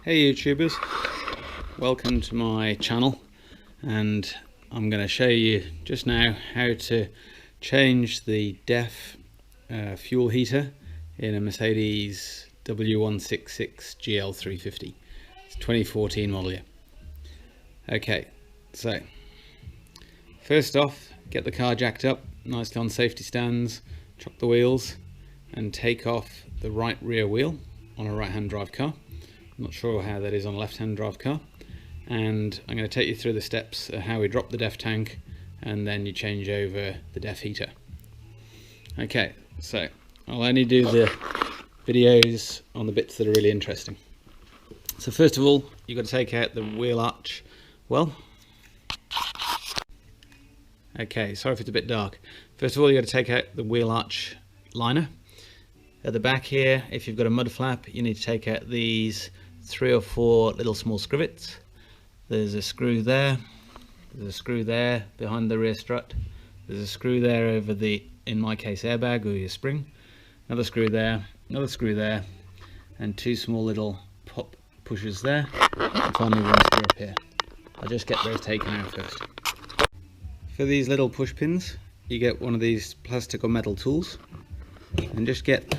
Hey YouTubers, welcome to my channel, and I'm going to show you just now how to change the DEF fuel heater in a Mercedes W166 GL350. It's 2014 model year. Okay, so first off, get the car jacked up nicely on safety stands, chuck the wheels and take off the right rear wheel on a right hand drive car. I'm not sure how that is on a left-hand drive car, and I'm going to take you through the steps of how we drop the DEF tank and then you change over the DEF heater. Okay, so I'll only do the videos on the bits that are really interesting. So first of all, you've got to take out the wheel arch well. Okay, sorry if it's a bit dark. First of all, you've got to take out the wheel arch liner. At the back here, if you've got a mud flap, you need to take out these 3 or 4 little small scrivets. There's a screw there, there's a screw there behind the rear strut, there's a screw there over the, in my case, airbag or your spring, another screw there, and 2 small little pop pushers there, and finally 1 screw up here. I'll just get those taken out first. For these little push pins, you get one of these plastic or metal tools and just get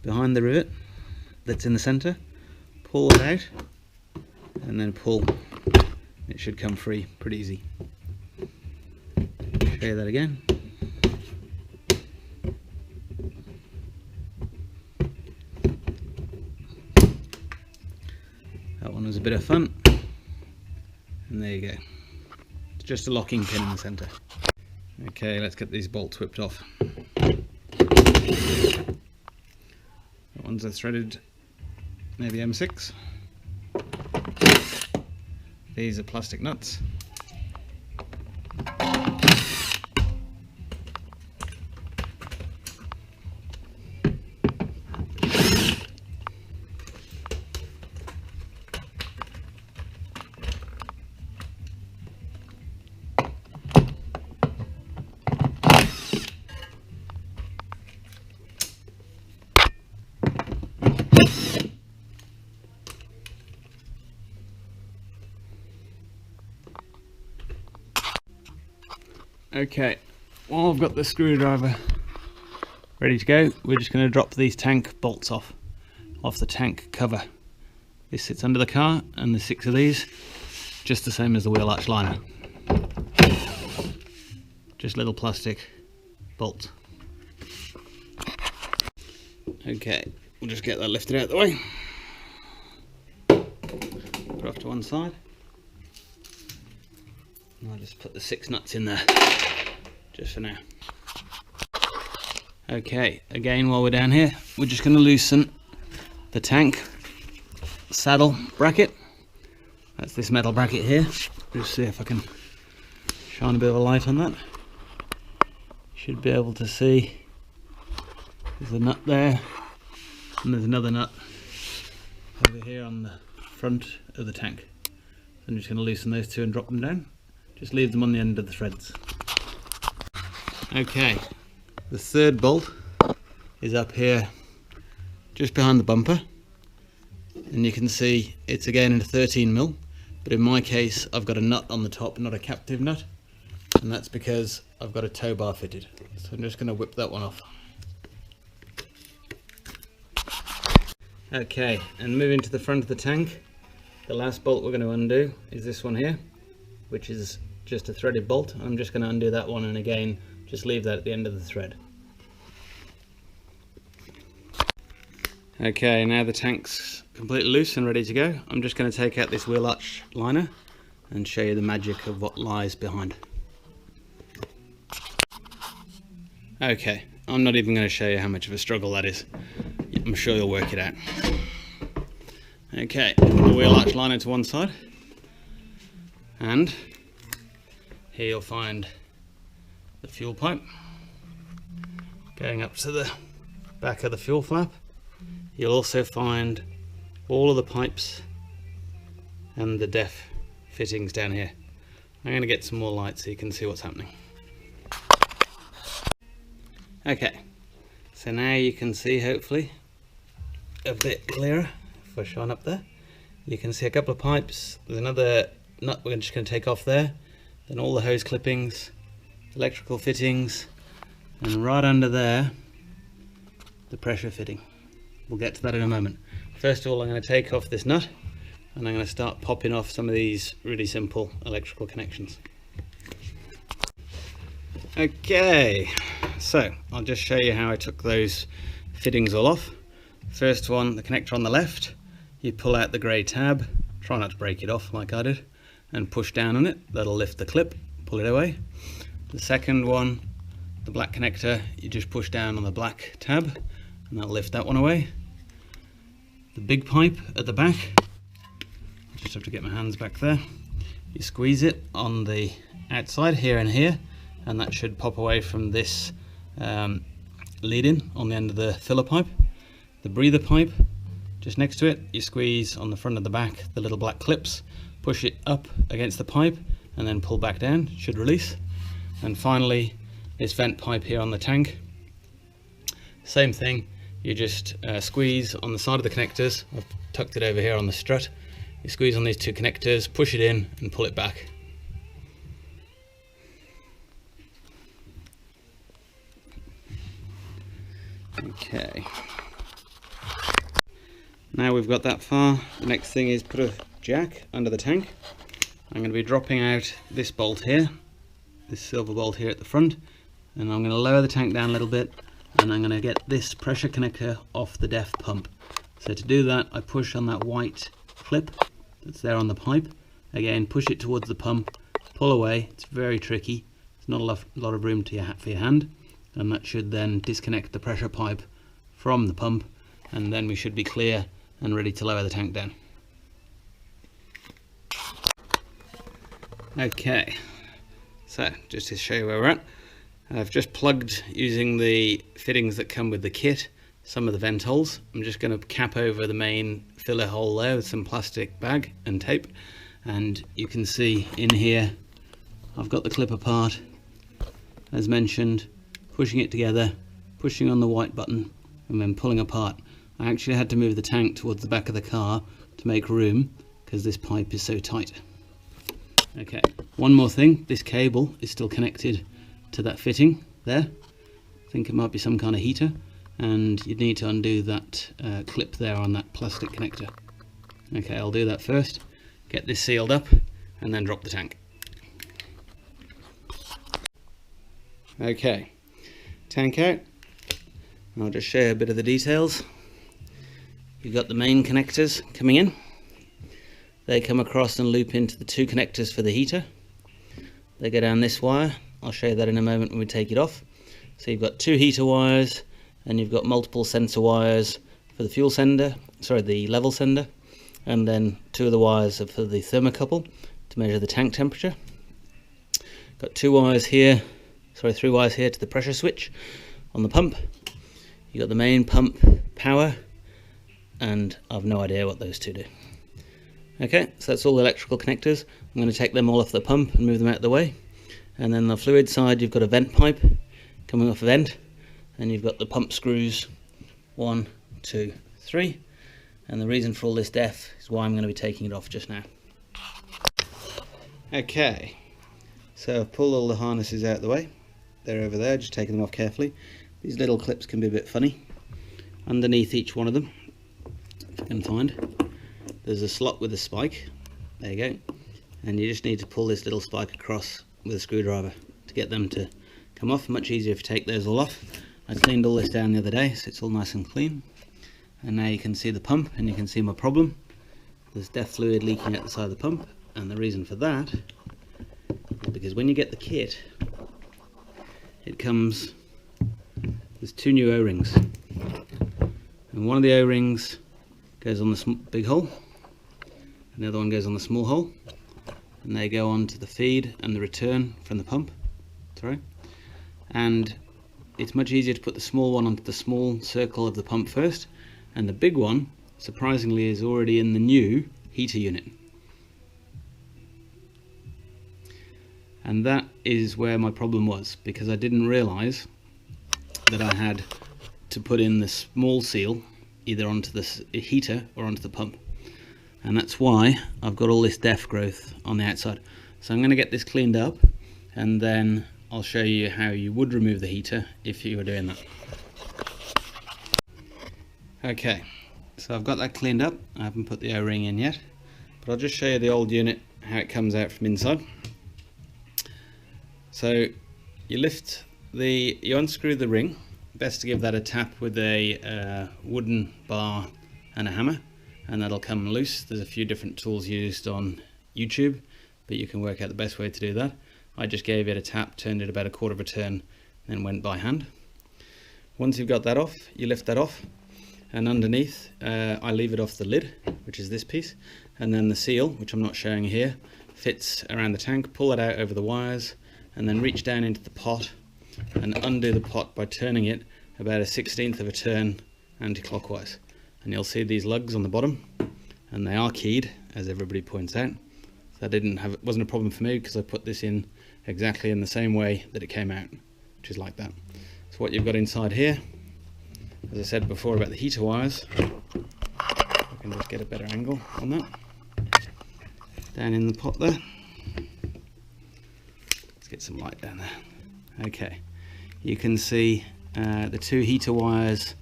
behind the rivet that's in the center, pull it out and then pull. It should come free pretty easy. Show you that again. That one was a bit of fun, and there you go. It's just a locking pin in the center. Okay, let's get these bolts whipped off. That ones are threaded maybe M6. These are plastic nuts. Okay, while I've got the screwdriver ready to go, we're just going to drop these tank bolts off the tank cover. This sits under the car, and there's 6 of these, just the same as the wheel arch liner. Just little plastic bolts. Okay, we'll just get that lifted out of the way. Put it off to one side. I'll just put the 6 nuts in there, just for now. Okay, again while we're down here, we're just going to loosen the tank saddle bracket. That's this metal bracket here. Just see if I can shine a bit of a light on that. Should be able to see there's a nut there, and there's another nut over here on the front of the tank. I'm just going to loosen those 2 and drop them down. Just leave them on the end of the threads. Okay, the 3rd bolt is up here just behind the bumper, and you can see it's again in a 13mm, but in my case I've got a nut on the top, not a captive nut, and that's because I've got a tow bar fitted. So I'm just going to whip that one off. Okay, and moving to the front of the tank, the last bolt we're going to undo is this one here, which is just a threaded bolt. I'm just going to undo that one, and again just leave that at the end of the thread. Okay, now the tank's completely loose and ready to go. I'm just going to take out this wheel arch liner and show you the magic of what lies behind. Okay, I'm not even going to show you how much of a struggle that is. I'm sure you'll work it out. Okay, put the wheel arch liner to one side, and here you'll find the fuel pipe going up to the back of the fuel flap. You'll also find all of the pipes and the DEF fittings down here. I'm going to get some more light so you can see what's happening. Okay, so now you can see hopefully a bit clearer if I shine up there, you can see a couple of pipes. There's another nut we're just going to take off there, then all the hose clippings, electrical fittings, and right under there the pressure fitting. We'll get to that in a moment. First of all, I'm going to take off this nut and I'm going to start popping off some of these really simple electrical connections. Okay, so I'll just show you how I took those fittings all off. First one, the connector on the left, you pull out the grey tab, try not to break it off like I did, and push down on it. That'll lift the clip, pull it away. The second one, the black connector, you just push down on the black tab and that'll lift that one away. The big pipe at the back, I just have to get my hands back there. You squeeze it on the outside here and here, and that should pop away from this lead-in on the end of the filler pipe. The breather pipe, just next to it, you squeeze on the front of the back the little black clips, push it up against the pipe and then pull back down, it should release. And finally this vent pipe here on the tank, same thing, you just squeeze on the side of the connectors. I've tucked it over here on the strut. You squeeze on these two connectors, push it in and pull it back. Okay, now we've got that far, the next thing is put a jack under the tank. I'm going to be dropping out this bolt here, this silver bolt here at the front, and I'm going to lower the tank down a little bit, and I'm going to get this pressure connector off the DEF pump. So to do that, I push on that white clip that's there on the pipe. Again, push it towards the pump, pull away. It's very tricky, there's not a lot of room for your hand, and that should then disconnect the pressure pipe from the pump, and then we should be clear and ready to lower the tank down. Okay, so just to show you where we're at, I've just plugged, using the fittings that come with the kit, some of the vent holes. I'm just going to cap over the main filler hole there with some plastic bag and tape, and you can see in here I've got the clip apart as mentioned, pushing it together, pushing on the white button and then pulling apart. I actually had to move the tank towards the back of the car to make room because this pipe is so tight. Okay, one more thing, this cable is still connected to that fitting there. I think it might be some kind of heater, and you'd need to undo that clip there on that plastic connector. Okay, I'll do that first, get this sealed up and then drop the tank. Okay, tank out. I'll just show you a bit of the details. You've got the main connectors coming in. They come across and loop into the two connectors for the heater. They go down this wire. I'll show you that in a moment when we take it off. So you've got two heater wires, and you've got multiple sensor wires for the fuel sender, sorry, the level sender, and then two of the wires are for the thermocouple to measure the tank temperature. Got two wires here, sorry, three wires here to the pressure switch on the pump. You've got the main pump power, and I've no idea what those two do. Okay, so that's all the electrical connectors. I'm going to take them all off the pump and move them out of the way. And then the fluid side, you've got a vent pipe coming off a vent, and you've got the pump screws, 1, 2, 3. And the reason for all this DEF is why I'm going to be taking it off just now. Okay, so I've pulled all the harnesses out of the way. They're over there, just taking them off carefully. These little clips can be a bit funny. Underneath each one of them, if you can find, there's a slot with a spike. There you go. And you just need to pull this little spike across with a screwdriver to get them to come off. Much easier if you take those all off. I cleaned all this down the other day, so it's all nice and clean. And now you can see the pump, and you can see my problem. There's DEF fluid leaking out the side of the pump, and the reason for that is because when you get the kit, it comes, there's two new O-rings, and one of the O-rings goes on the big hole, and the other one goes on the small hole, and they go on to the feed and the return from the pump. Sorry. And it's much easier to put the small one onto the small circle of the pump first, and the big one, surprisingly, is already in the new heater unit. And that is where my problem was, because I didn't realise that I had to put in the small seal either onto the heater or onto the pump, and that's why I've got all this def growth on the outside. So I'm going to get this cleaned up, and then I'll show you how you would remove the heater if you were doing that. Okay, so I've got that cleaned up. I haven't put the O-ring in yet, but I'll just show you the old unit, how it comes out from inside. So you unscrew the ring. Best to give that a tap with a wooden bar and a hammer, and that'll come loose. There's a few different tools used on YouTube, but you can work out the best way to do that. I just gave it a tap, turned it about a quarter of a turn, then went by hand. Once you've got that off, you lift that off, and underneath I leave it off the lid, which is this piece, and then the seal, which I'm not showing here, fits around the tank. Pull it out over the wires, and then reach down into the pot and undo the pot by turning it about a 1/16 of a turn anti-clockwise. And you'll see these lugs on the bottom, and they are keyed, as everybody points out. So it wasn't a problem for me, because I put this in exactly in the same way that it came out, which is like that. So what you've got inside here, as I said before about the heater wires, I can just get a better angle on that. Down in the pot there. Let's get some light down there. Okay, you can see the two heater wires.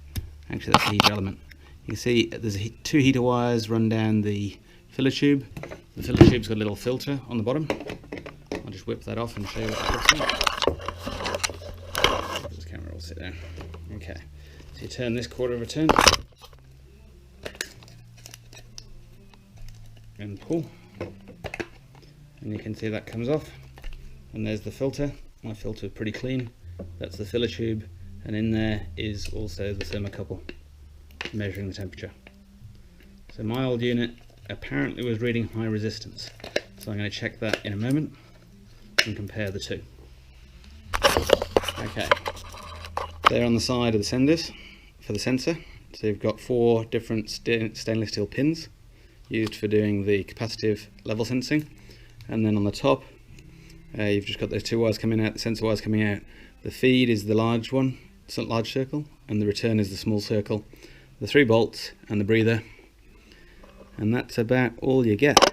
Actually, that's the heater element. You can see there's two heater wires run down the filler tube. The filler tube's got a little filter on the bottom. I'll just whip that off and show you what that looks like. This camera will sit down. Okay, so you turn this quarter of a turn and pull, and you can see that comes off, and there's the filter. My filter is pretty clean. That's the filler tube, and in there is also the thermocouple measuring the temperature. So my old unit apparently was reading high resistance, so I'm going to check that in a moment and compare the two. Okay, they're on the side of the senders for the sensor. So you've got 4 different stainless steel pins used for doing the capacitive level sensing, and then on the top you've just got those 2 wires coming out, the sensor wires coming out. The feed is the large one, it's a large circle, and the return is the small circle. The 3 bolts and the breather, and that's about all you get,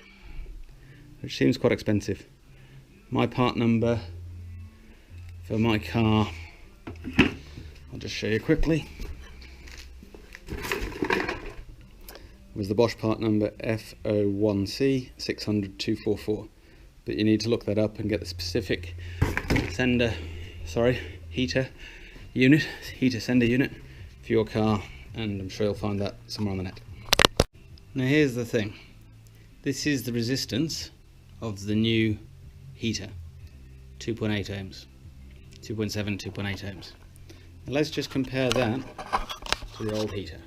which seems quite expensive. My part number for my car, I'll just show you quickly, was the Bosch part number F01C600244, but you need to look that up and get the specific heater sender unit for your car, and I'm sure you'll find that somewhere on the net. Now here's the thing, this is the resistance of the new heater, 2.8 ohms, 2.7, 2.8 ohms. Now let's just compare that to the old heater.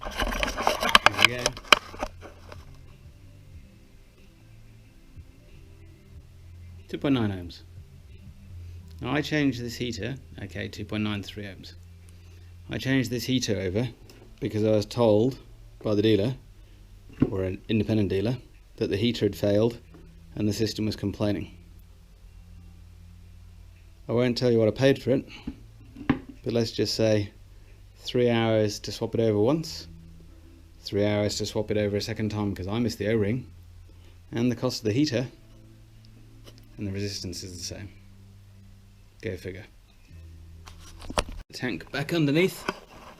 There we go. .9 ohms. Now I changed this heater, okay, 2.93 ohms. I changed this heater over because I was told by the dealer, or an independent dealer, that the heater had failed and the system was complaining. I won't tell you what I paid for it, but let's just say 3 hours to swap it over once, 3 hours to swap it over a second time because I missed the O-ring, and the cost of the heater, and the resistance is the same. Go figure. The tank back underneath,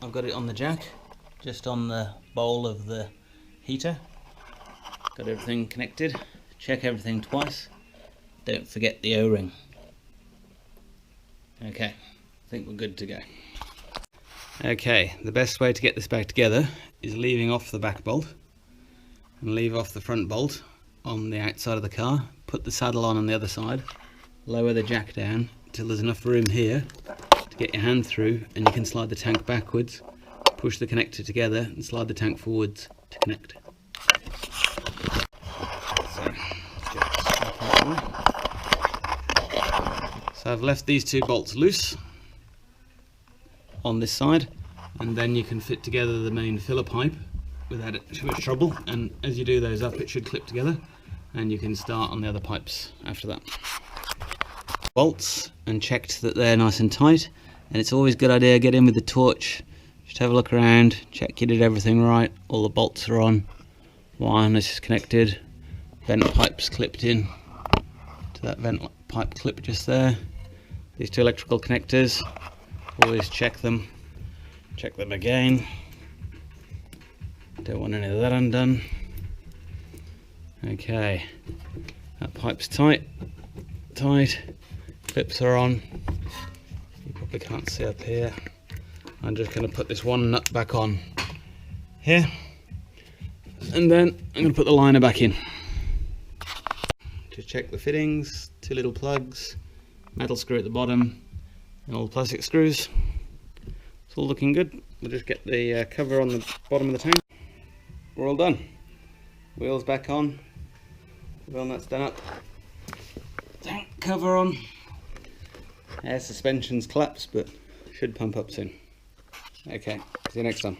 I've got it on the jack, just on the bowl of the heater. Got everything connected. Check everything twice. Don't forget the O-ring. Okay, I think we're good to go. Okay, the best way to get this back together is leaving off the back bolt and leave off the front bolt on the outside of the car. Put the saddle on the other side, lower the jack down until there's enough room here to get your hand through, and you can slide the tank backwards, push the connector together and slide the tank forwards to connect. So I've left these 2 bolts loose on this side, and then you can fit together the main filler pipe without too much trouble, and as you do those up it should clip together and you can start on the other pipes after that. Bolts, and checked that they're nice and tight, and it's always a good idea to get in with the torch, just have a look around, check you did everything right, all the bolts are on, one is connected, vent pipes clipped in to that vent pipe clip just there, these two electrical connectors, always check them again, don't want any of that undone. Okay, that pipe's tight, clips are on, you probably can't see up here. I'm just going to put this one nut back on here, and then I'm going to put the liner back in. Just check the fittings, two little plugs, metal screw at the bottom, and all the plastic screws. It's all looking good. We'll just get the cover on the bottom of the tank. We're all done. Wheels back on, wheel nuts done up, tank cover on. Air suspension's collapsed, but should pump up soon. Okay, see you next time.